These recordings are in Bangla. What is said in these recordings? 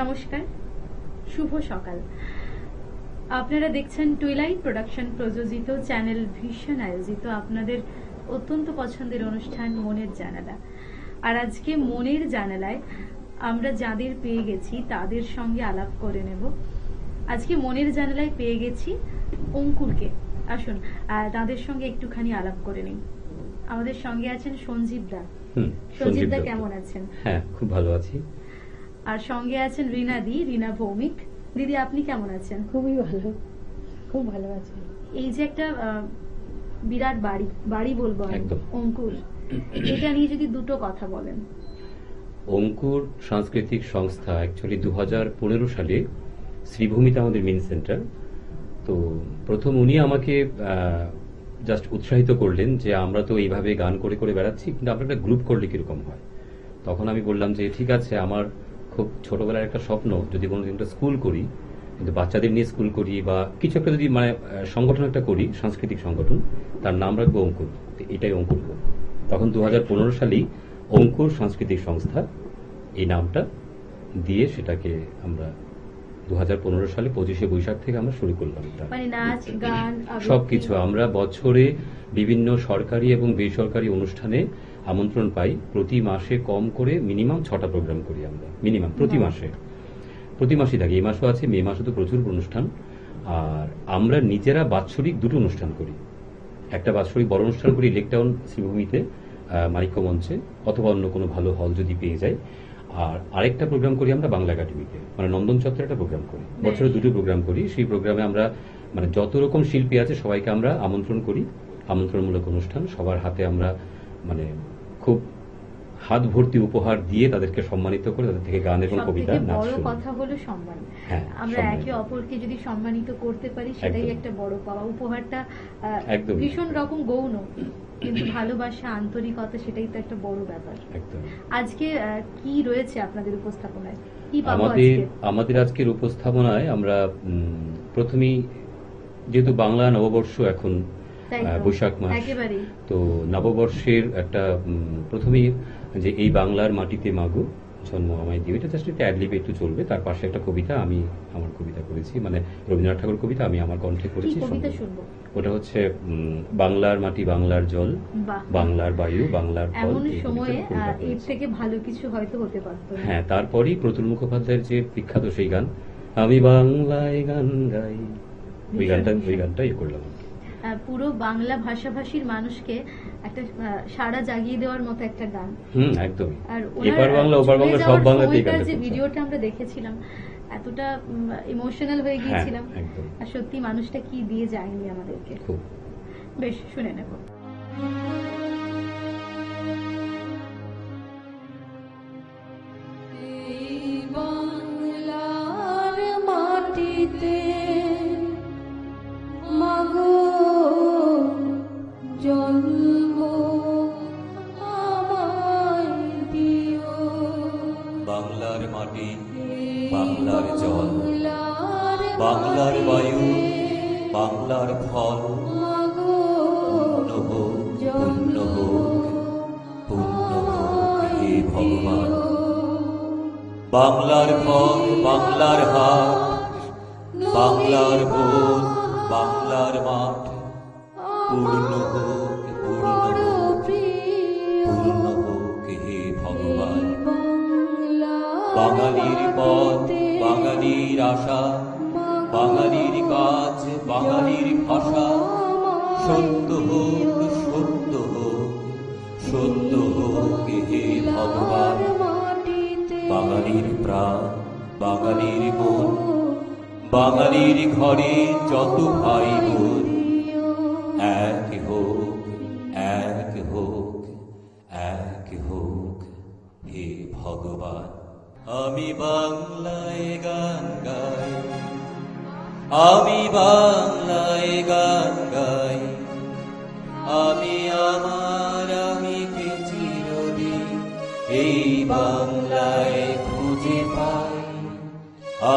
নমস্কার, শুভ সকাল। আপনারা দেখছেন টুইলাইট প্রোডাকশন প্রযোজিত চ্যানেল ভিশন আয়োজিত আপনাদের অত্যন্ত পছন্দের অনুষ্ঠান মনের জানালা। আর আজকে মনের জানালায় আমরা যাদের পেয়ে গেছি তাদের সঙ্গে আলাপ করে নেব। আজকে মনের জানালায় পেয়ে গেছি অঙ্কুরকে। আসুন তাদের সঙ্গে একটুখানি আলাপ করে নিই। আমাদের সঙ্গে আছেন সঞ্জীব দা। সঞ্জীব দা কেমন আছেন? হ্যাঁ, খুব ভালো আছি। আর সঙ্গে আছেন রীনা ভৌমিক। দিদি, আপনি কেমন আছেন? খুবই ভালো, খুব ভালো আছি। এই যে একটা বিরাট বাড়ি বলবো অঙ্কুর, এটা নিয়ে যদি দুটো কথা বলেন। অঙ্কুর সাংস্কৃতিক সংস্থা অ্যাকচুয়ালি 2015 সালে শ্রীভূমিতে আমাদের মেইন সেন্টার। তো প্রথম উনি আমাকে জাস্ট উৎসাহিত করলেন যে আমরা তো এইভাবে গান করে করে বেড়াচ্ছি, কিন্তু আমরা একটা গ্রুপ করলে কিরকম হয়। তখন আমি বললাম যে ঠিক আছে, আমার খুব ছোটবেলার একটা স্বপ্ন যদি কোনোদিন একটা স্কুল করি, কিন্তু বাচ্চাদের নিয়ে স্কুল করি বা কিছু একটা যদি সংগঠন একটা করি, সাংস্কৃতিক সংগঠন, তার নাম রাখবো অঙ্কুর। এটাই অঙ্কুর। তখন 2015 সালেই অঙ্কুর সাংস্কৃতিক সংস্থা এই নামটা দিয়ে সেটাকে আমরা 2015 সালে 25শে বৈশাখ থেকে আমরা শুরু করলাম। নাচ গান সবকিছু আমরা বছরে বিভিন্ন সরকারি এবং বেসরকারি অনুষ্ঠানে আমন্ত্রণ পাই। প্রতি মাসে কম করে মিনিমাম 6টা প্রোগ্রাম করি আমরা, মিনিমাম প্রতি মাসে থাকি। এই মাসও আছে, মে মাসে তো প্রচুর অনুষ্ঠান। আর আমরা নিজেরা বাৎসরিক 2টো অনুষ্ঠান করি। একটা বাৎসরিক বড় অনুষ্ঠান করি লেকটাউন শ্রীভূমিতে মানিক্য মঞ্চে, অথবা অন্য কোনো ভালো হল যদি পেয়ে যায়। আর আরেকটা প্রোগ্রাম করি আমরা বাংলা একাডেমিতে, নন্দন চত্বরে একটা প্রোগ্রাম করি। বছরে 2টো প্রোগ্রাম করি। সেই প্রোগ্রামে আমরা যত রকম শিল্পী আছে সবাইকে আমরা আমন্ত্রণ করি। আমন্ত্রণমূলক অনুষ্ঠান, সবার হাতে আমরা খুব হাত ভর্তি উপহার দিয়ে তাদেরকে সম্মানিত করে তাদের থেকে গান এবং কবিতা, নাচ। বড় কথা হলো সম্মান। আমরা একে অপরকে যদি সম্মানিত করতে পারি সেটাই একটা বড় পাওয়া। উপহারটা ভীষণ রকম গৌণ, কিন্তু ভালোবাসা, আন্তরিকতা, সেটাই তো একটা বড় ব্যাপার। আজকে কি রয়েছে আপনাদের উপস্থাপনায়? কি পাবো আমাদের আজকের উপস্থাপনায় আমরা প্রথমেই, যেহেতু বাংলা নববর্ষ এখন বৈশাখ মাস, তো নববর্ষের একটা প্রথমেই যে এই বাংলার মাটিতে মাগো জন্ম আমায় দিও, এটা জাস্ট একটা অ্যাডলিবে একটু চলবে। তার পাশে একটা কবিতা, আমি আমার কবিতা করেছি, রবীন্দ্রনাথ ঠাকুর কবিতা, আমি আমার কণ্ঠে করেছি। ওটা হচ্ছে বাংলার মাটি, বাংলার জল, বাংলার বায়ু, বাংলার ফল। এমন সময়ে এর থেকে ভালো কিছু হয়তো হতে পারত। হ্যাঁ, তারপরেই প্রতুল মুখোপাধ্যায়ের যে বিখ্যাত সেই গান, আমি বাংলায় গান গাই, ওই গানটা করলাম। পুরো বাংলা ভাষাভাষীর মানুষকে একটা সাড়া জাগিয়ে দেওয়ার মতো একটা গান। একদমই। আর এপার বাংলা ওপার বাংলা সব বাংলাতেই গান। যে ভিডিওটা আমরা দেখেছিলাম, এতটা ইমোশনাল হয়ে গিয়েছিলাম। আর সত্যি মানুষটা কি দিয়ে যায়নি আমাদেরকে। বেশ, শুনে নেব। বাংলার মাটিতে মাগো জন্ম আমায় দিও, বাংলার মাটি, বাংলার জল, বাংলার বায়ু, বাংলার ফল, পূর্ণ হোক, পূর্ণ হোক, পূর্ণ হোক হে ভগবান। বাংলার ঘর, বাংলার হাট, বাংলার বোন, বাংলার মাঠ, পূর্ণ হোক, পূর্ণ হোক, পূর্ণ হোক হে ভগবান। বাঙালির পথ, বাঙালির আশা, বাঙালির কাজ, বাঙালির ভাষা, সত্য হোক, সত্য হোক, সত্য হোক হে ভগবান। বাঙালির প্রাণ, বাঙালির মন, বাঙালির ঘরে যত ভাই বোন, এক হোক, এক হোক, এক হোক হে ভগবান। আমি বাংলায় গান গাই, আমি বাংলায় গান গাই, আমি আমার আমিকে চিরদিন এই বাংলায় খুঁজে পাই।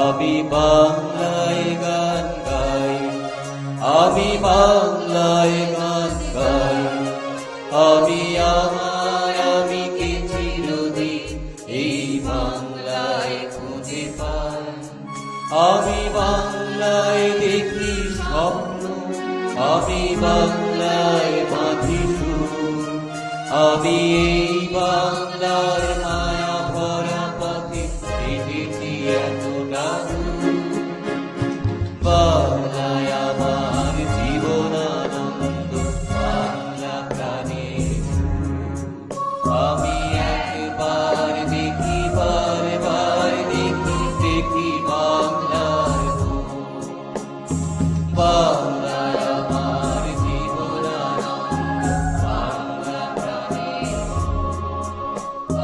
আমি বাংলায় গান গাই, আমি বাংলায় গান গাই, আমি আমার আমিকে চিরদিন এই বাংলায় খুঁজে পাই। আমি বাংলায় বাঁধি সুর, আমি এই বাংলার মায়া ভরা পথে হেঁটেছি এতটা দূর। বাংলায় আমার জীবনানন্দ, বাংলা প্রাণের সুর। আমি একবার দেখি, বারবার দেখি, দেখি বাংলার মুখ। বাংলায় আমার জীবনানন্দ, বাংলা প্রাণের সুর।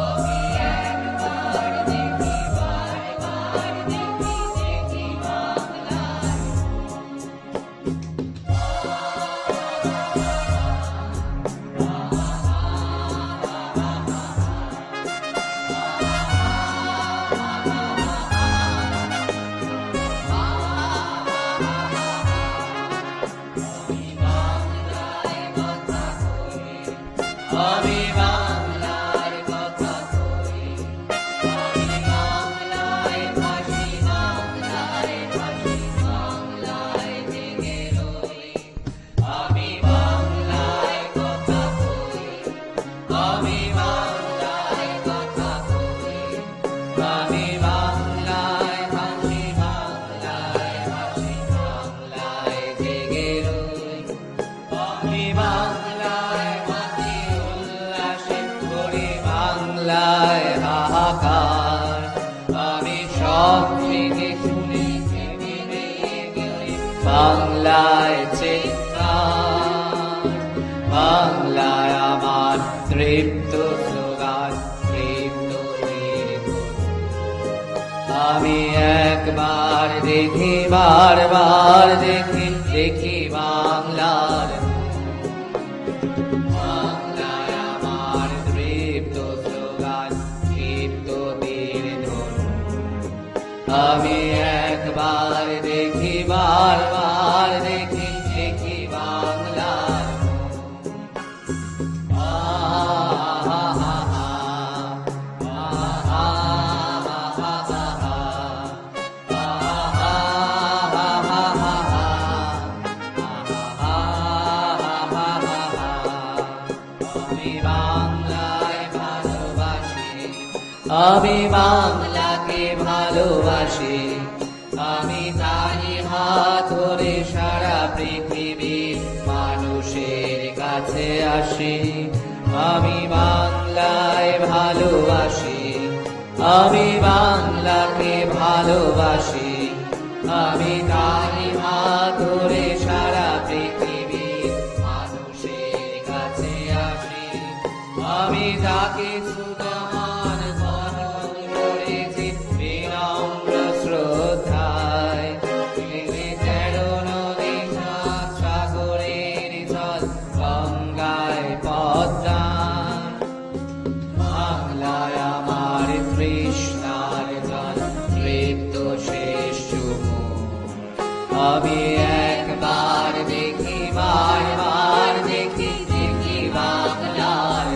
আমি একবার দেখি, বারবার দেখি, দেখি বাংলার আমি বাংলার কথা কই, আমি বাংলায় ভাসি, বাংলায় ভাসি, বাংলায় জেগে রই। আমি বাংলায় কথা কই, আমি বাংলায় কথা কই, আমি বাংলায় ভাসি, বাংলায় ভাসি, বাংলায় জেগে রই। আমি বাংলায় মাতি উল্লাসে করি, বাংলায় হাহাকার। আমি সব থেকে শুনে থেমে গেলে বাংলায় চিৎকার। বাংলায় আমার তৃপ্ত স্লোগান, তৃপ্ত নির্ভর। আমি একবার দেখি, বারবার দেখি, দেখি বাংলার বাংলায় আমার তৃপ্ত স্লোগান, তৃপ্ত বীর ধনু। আমি একবার দেখি, বারবার দেখি, দেখি বাংলার আমি বাংলায় ভালোবাসি, আমি বাংলাকে ভালোবাসি। আমি তারি হাত ধরে সারা পৃথিবীর মানুষের কাছে আসি। আমি বাংলায় ভালোবাসি, আমি বাংলাকে ভালোবাসি। আমি তারি হাত ধরে সারা পৃথিবীর মানুষের কাছে আসি। আমি তাকে সুদান বরণ করেছি বিনম্র শ্রদ্ধায়। তিনি তেরো নদী সাত সাগরের জল, গঙ্গায় পদ্মায়। বাংলায় আমার তৃষ্ণার জল, তৃপ্ত শেষ চুমুক। আমি একবার দেখি, বারবার দেখি, দেখি বাংলার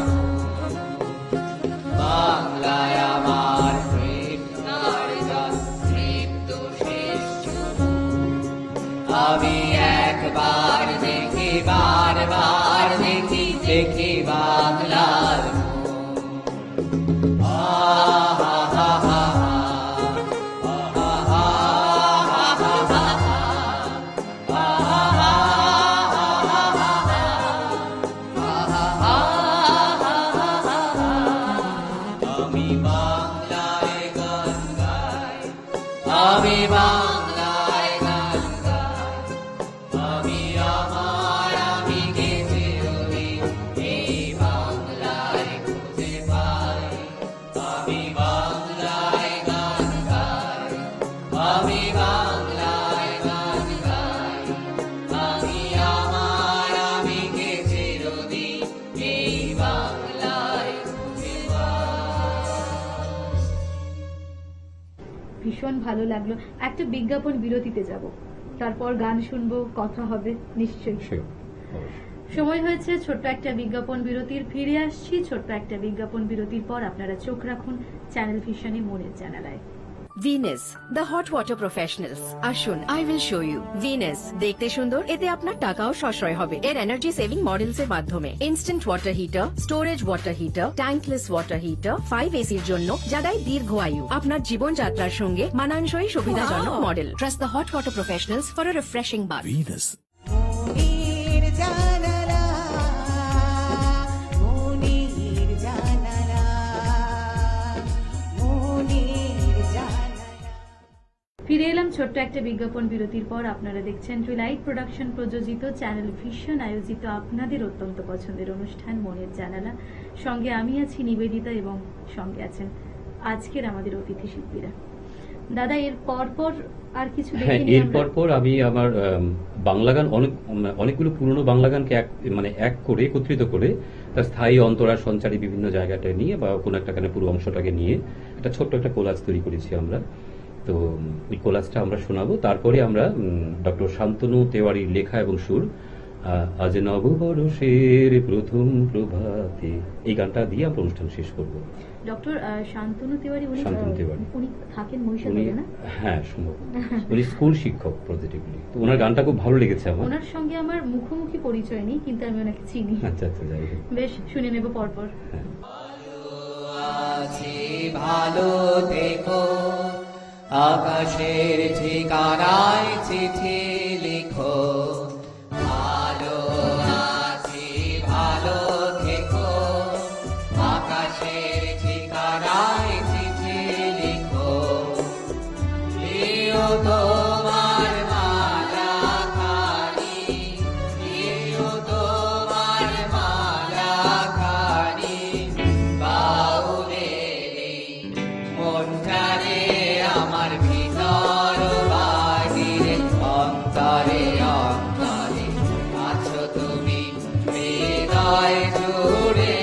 বাংলায় আমার তৃষ্ণার জল, তৃপ্ত শেষ চুমুক। আমি একবার দেখি, বারবার দেখি, দেখি বাংলার আমি বাংলায় গান গাই, আমি বাংলায় গান গাই। আমি আমার আমি গেছে ওই এই বাংলায় খুঁজে পাই। আমি বাংলায় গান গাই, আমি বাংলায় গান গাই। আমি আমার আমি গেছে চিরদিন এই বাংলায় খুঁজে পাই। ভীষণ ভালো লাগলো। একটা বিজ্ঞাপন বিরতিতে যাব, তারপর গান শুনবো, কথা হবে নিশ্চয়ই। Sure, অবশ্যই। সময় হয়েছে ছোট্ট একটা বিজ্ঞাপন বিরতির। ফিরে আসছি ছোট্ট একটা বিজ্ঞাপন বিরতির পর। আপনারা চোখ রাখুন চ্যানেল ভিশনে, মনের জানালায়। Venus the hot water professionals. আসুন, I will show you. Venus দেখতে সুন্দর, এতে আপনার টাকাও সাশ্রয় হবে। এর এনার্জি সেভিং মডেলস এর মাধ্যমে instant water heater, storage water heater, tankless water heater, 5 এসির জন্য যা দেয় দীর্ঘ আয়ু। আপনার জীবনযাত্রার সঙ্গে মানানসই সুবিধাজনক model. Trust the hot water professionals for a refreshing bath. Venus. মনির জানালা মনির জানালা মনির জানালা। ফিরে এলাম ছোট্ট একটা বিজ্ঞাপন বিরতির পর। আপনারা দেখছেন টুইলাইট প্রোডাকশন প্রযোজিত, চ্যানেল ভিশন আয়োজিত আপনাদের অত্যন্ত পছন্দের অনুষ্ঠান মনের জানালা। সঙ্গে আমি আছি নিবেদিতা এবং সঙ্গে আছেন আজকের আমাদের অতিথি শিল্পীরা। দাদা, এর পর আর কিছু হ্যাঁ, দেখিনি এর আমরা? পর আমি আমার বাংলা গান অনেকগুলো পুরনো বাংলা গানকে এক করে একত্রিত করে তার স্থায়ী অন্তরা সঞ্চারী বিভিন্ন জায়গাটায় নিয়ে বা কোনো একটা গানের পুরো অংশটাকে নিয়ে একটা ছোট্ট একটা কোলাজ তৈরি করেছি আমরা। তো ওই কোলাজটা আমরা শোনাবো। তারপরে আমরা ডক্টর শান্তনু তেওয়ারির লেখা এবং সুর আজ নববর্ষের প্রথম প্রভাতে, এই গানটা দিয়ে আমরা অনুষ্ঠান শেষ করবো। ডক্টর শান্তনু তেওয়ারি, শান্তনু তেওয়ারি। উনি থাকেন উনি মহিষাদলে, না? হ্যাঁ, সম্ভব। উনি স্কুল শিক্ষক প্রতিটি। তো ওনার গানটা খুব ভালো লেগেছে আমার। ওনার সঙ্গে আমার মুখোমুখি পরিচয় নেই, কিন্তু আমি ওনাকে চিনি। আচ্ছা, যাই হোক। বেশ, শুনে নেব পরপর। আছি ভালো থেকো, আকাশের ঠিকানায় চিঠি লিখো। ভালো আছি ভালো থেকো, আকাশের ঠিকানায় চিঠি লিখো। প্রিয় তোমার মালা খানি, প্রিয় তোমার মালা খানি, বাউলে মনটারে আমার ভিতর বাহিরে, অন্তরে অন্তরে আছো তুমি হৃদয় জুড়ে,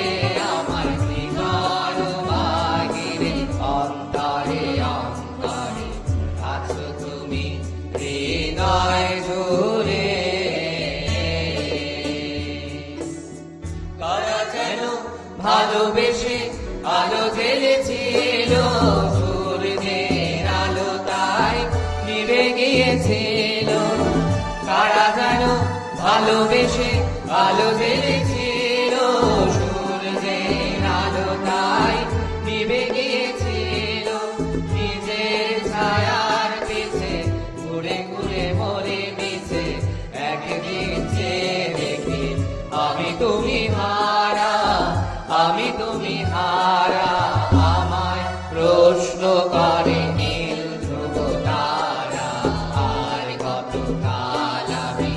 আমার ভিতর বাহিরে, অন্তরে অন্তরে আছো তুমি হৃদয় জুড়ে। কারা যেন ভালোবেসে আলো জ্বেলেছিল, সূর্যের আলো তাই নিভে গিয়েছিল। কারা যেন ভালোবেসে আলো জ্বেলেছিল, সূর্যের আলো তাই নিভে গিয়েছিল। নিজের ছায়ার পিছে ঘুরে ঘুরে মরে মিছে, একদিন চেয়ে দেখি আমি তুমি হারা, আমি তুমি হারা। আমায় প্রশ্ন করে নীল ধ্রুব তারা, আর কতকাল আমি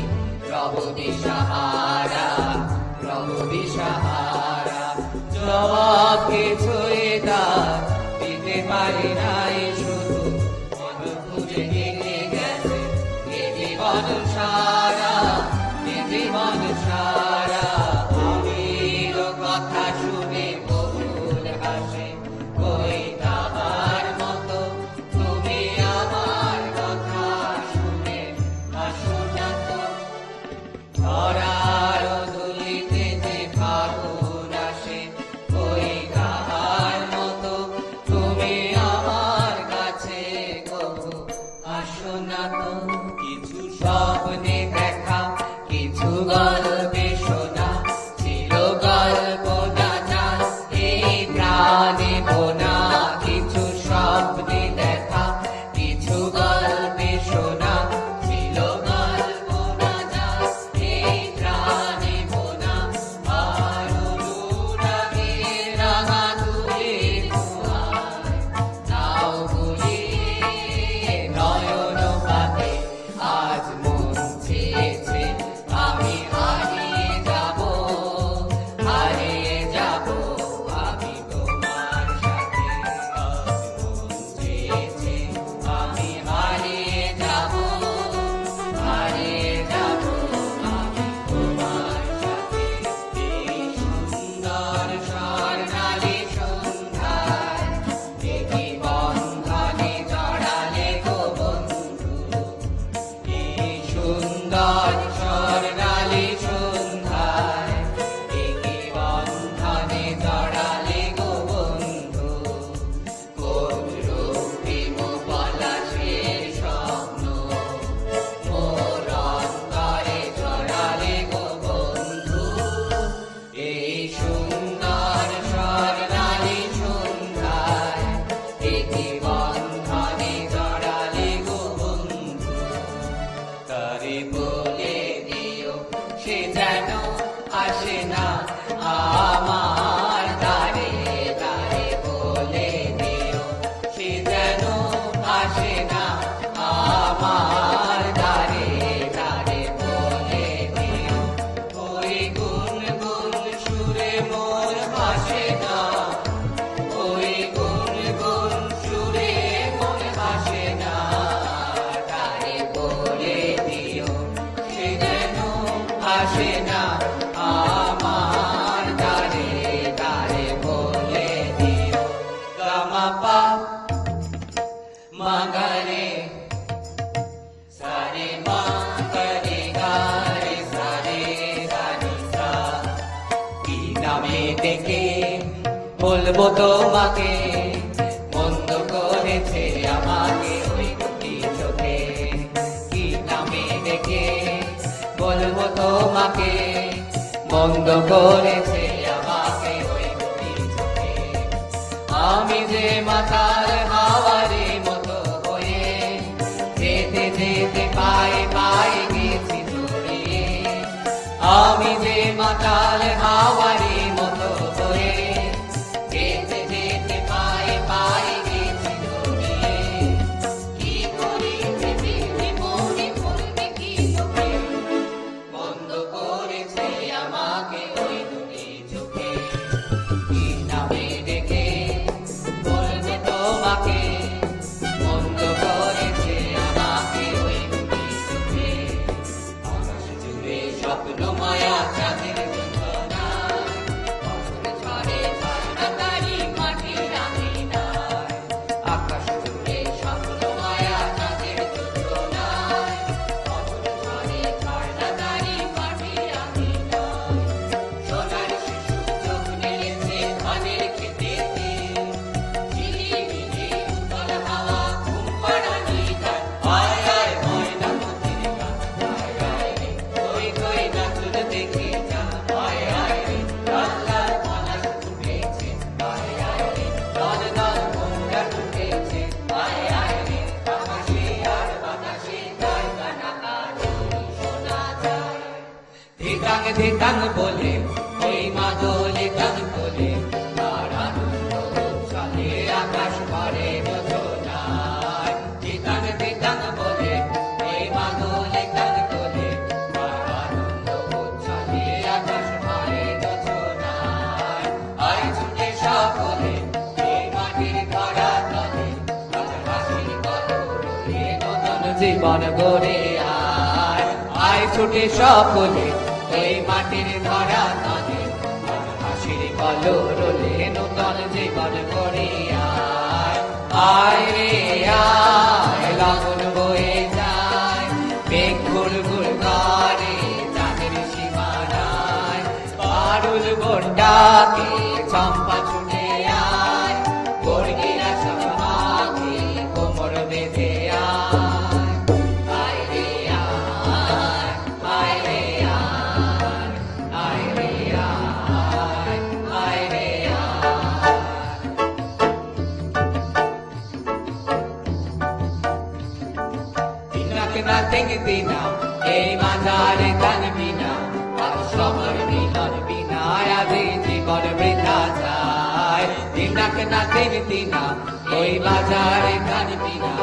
রব দিশাহারা, রব দিশাহারা। জবাব কিছুই তার দিতে পারি নাই, শুধু মন খুঁজে কেটে গেছে এ জীবন সারা, এ জীবন সারা। আমির কথা শুনে বহুল হাসে, কই তাহার মতো তুমি আমার কথা শুনে হাসো না তো। ধরার ধুলিতে যে ফাগুন আসে, কই তাহার মতো তুমি আমার সে যেন আসে না আমার দ্বারে দ্বারে বলে দিও সে যেন আসে না আমার দ্বারে দ্বারে বলে দিও ওই গুন গুন সুরে মোর ভাসে না ওই গুন গুন সুরে মোর ভাসে না দ্বারে বলে দিও সে যেন আসে না আমার দ্বারে দ্বারে বলে দিও গামা পা মাগারে সারে মা গরে গারে সারে গানি সা কি নামে ডেকে বলবো তোমাকে মন্দ করেছে আমাকে ওই দুটি চোখে কি নামে ডেকে বলবো তোমাকে মন্দ করেছে আমাকে ওই দুটি চোখে আমি যে মাতাল হাওয়ারে মতো হয়ে যেতে যেতে পায়ে পায়ে গেছি জড়িয়ে আমি যে মাতাল হাওয়ারে মতো হয়ে যেতে যেতে পায়ে পায়ে গেছি জড়িয়ে কি করি যেতে মনে পড়বে কি লোকে বন্ধ করেছে আমাকে ওই দুটি চোখে কি নামে ডেকে বলবে তোমাকে বন্ধ করেছে আমাকে ওই দুটি চোখে আকাশ জুড়ে স্বপ্ন মায়া চাঁদের যন্ত্রণায় বছর ঝড়ে ঝর্ণাকারী মাটির আঙিনায় আকাশ জুড়ে স্বপ্ন মায়া চাঁদের যন্ত্রণায় বছর ঝড়ে ঝর্ণাকারী মাটির আঙিনায় সোনার শিশু চোখ মেলেছে ধানের খেতেতে ঝিলিমিলি উত্তর হাওয়া ঘুম পাড়ানি গান আয় আয় ময়না মতির গান আয় আয় রে কই কই নাচুর দেখে যা আয় আয় রে লাল লাল পলাশ ফুটেছে আয় আয় রে লাল লাল ঘোমটা ঢুকেছে আয় আয় রে আকাশে আর বাতাসে গায় কানাকানি শোনা যায় ধিতাং ধিতাং বলে ওই মাদলে গান বলে আর আনন্দ উচ্ছ্বাসে আকাশ ভরে যোজনায় ধিতাং ধিতাং বলে ওই মাদলে গান বলে আর আনন্দ উচ্ছ্বাসে আকাশ ভরে যোজনায় আয় ছুটে সকলে এই মাটির ধরা তলে আজ হাসির কলরবে নতুন জীবন গড়ে আয় আয় ছুটে সকলে এই মাটির ধরা তলে আজ হাসির কলরবে নতুন জীবন গড়ে আয় আয় রে আয় লাগুন বয়ে যায় মেঘ ঘুর ঘুর করে চাঁদের সীমানায় পারুল বন্ডাকে চম্পা ছুটে আয় বর্গিরা সব মাকে কোমর বেঁধে আয় আয় রে আয় আয় রে আয় আয় রে আয় আয় রে আয় দিনাকে না থেকে দিনা এই মাঝারে গান বিনা আর সবার মিলন বিনা আজ জীবন বৃথা যায় দিনাকে না থেকে দিনা ওই বাজারে গান বিনা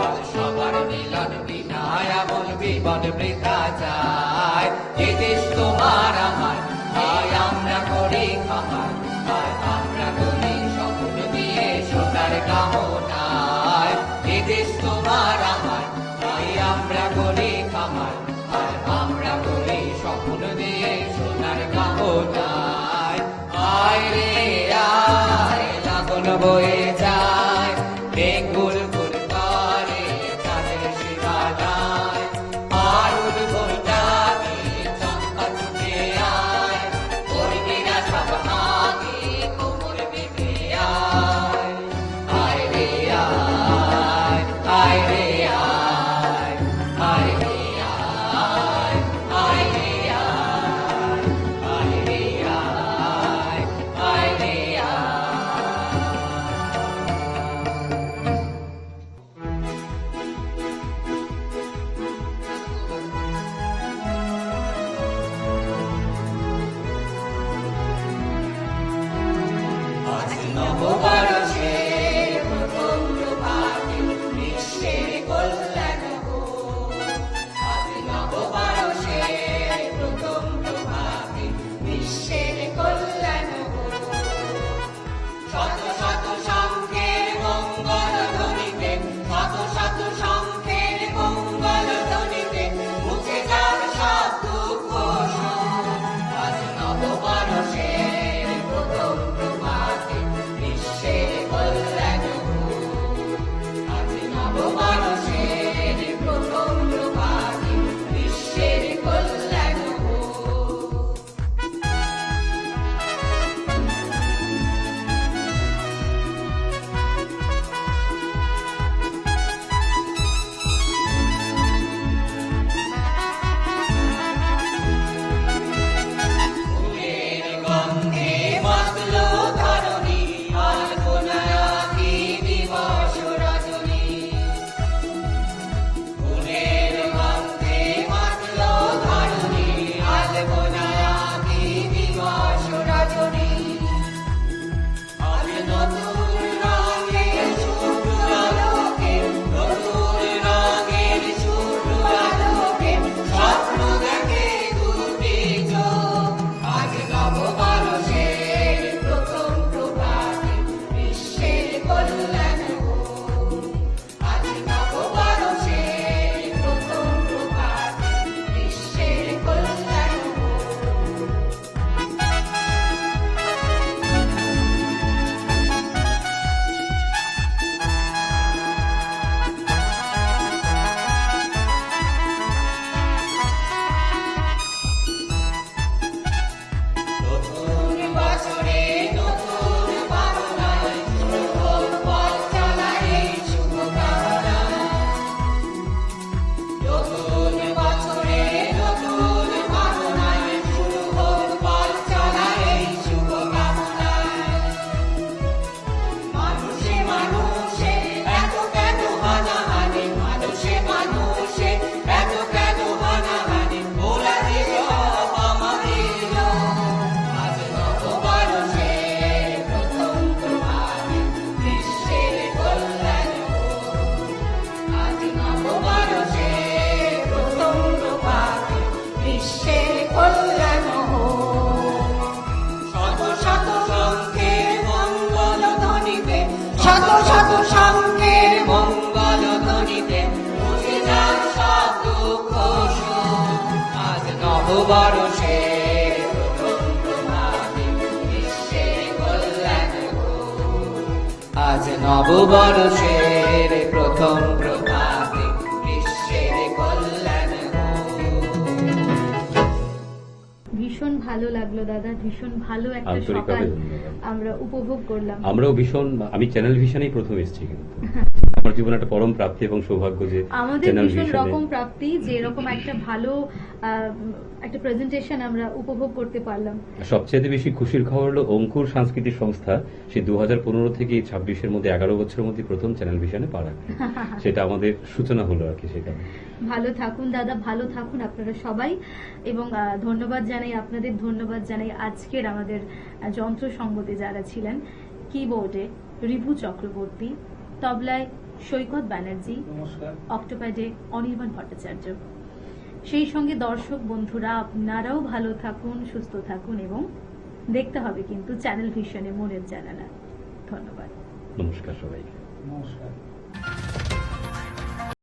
আর সবার মিলন বিনা এমন জীবন বৃথা যায় যে দেশ তোমার আমার আয় আমরা করি খামার আয় আমরা করি স্বপ্ন দিয়ে সোনার কামনায় যে দেশ তোমার আমার আয় আমরা করি খামার আয় আমরা করি স্বপ্ন দিয়ে সোনার কামনায় আয় রে আয় লাগুন বয়ে যায় মেঘ গুল গুল করে চাঁদের সীমানায় আরুল ভোরটাকে চম্পা ছুটে আয় কর্মীরা সব আগে কোমর বেঁধে আয় আয় রে আয় আয় রে আয় আয় রে আয় আয় রে আয় আয় রে আয় আয় রে আয় নববর্ষের প্রথম প্রভাতে বিশ্বের কল্যাণ হোক। ভীষণ ভালো লাগলো দাদা, ভীষণ ভালো একটা আন্তরিকভাবে সকাল ধন্যবাদ। আমরা উপভোগ করলাম। আমরাও ভীষণ, আমি চ্যানেল ভিশনেই প্রথম এসেছি, কিন্তু আমার জীবনে একটা পরম প্রাপ্তি এবং সৌভাগ্য যে আমাদের চ্যানেল ভীষণ ভিশনে রকম প্রাপ্তি যে এরকম একটা ভালো একটা প্রেজেন্টেশন আমরা উপভোগ করতে পারলাম। সবচেয়ে বেশি খুশির খবর হলো অঙ্কুর সাংস্কৃতিক সংস্থা সেই 2015 থেকে 26-এর মধ্যে 11 বছরের মধ্যে প্রথম চ্যানেল ভিশনে পা রাখে। সেটা আমাদের সূচনা হলো আর কি। সেটা ভালো থাকুন দাদা, ভালো থাকুন আপনারা সবাই, এবং ধন্যবাদ জানাই আপনাদের, ধন্যবাদ জানাই আজকের আমাদের যন্ত্র সঙ্গতে যারা ছিলেন। কিবোর্ডে রিভু চক্রবর্তী, তবলায় সৈকত ব্যানার্জি, অক্টোপ্যাডে অনির্বাণ ভট্টাচার্য। সেই সঙ্গে দর্শক বন্ধুরা আপনারাও ভালো থাকুন, সুস্থ থাকুন, এবং দেখতে হবে কিন্তু চ্যানেল ভিশনে মনের জানালা। ধন্যবাদ। নমস্কার সবাইকে। নমস্কার।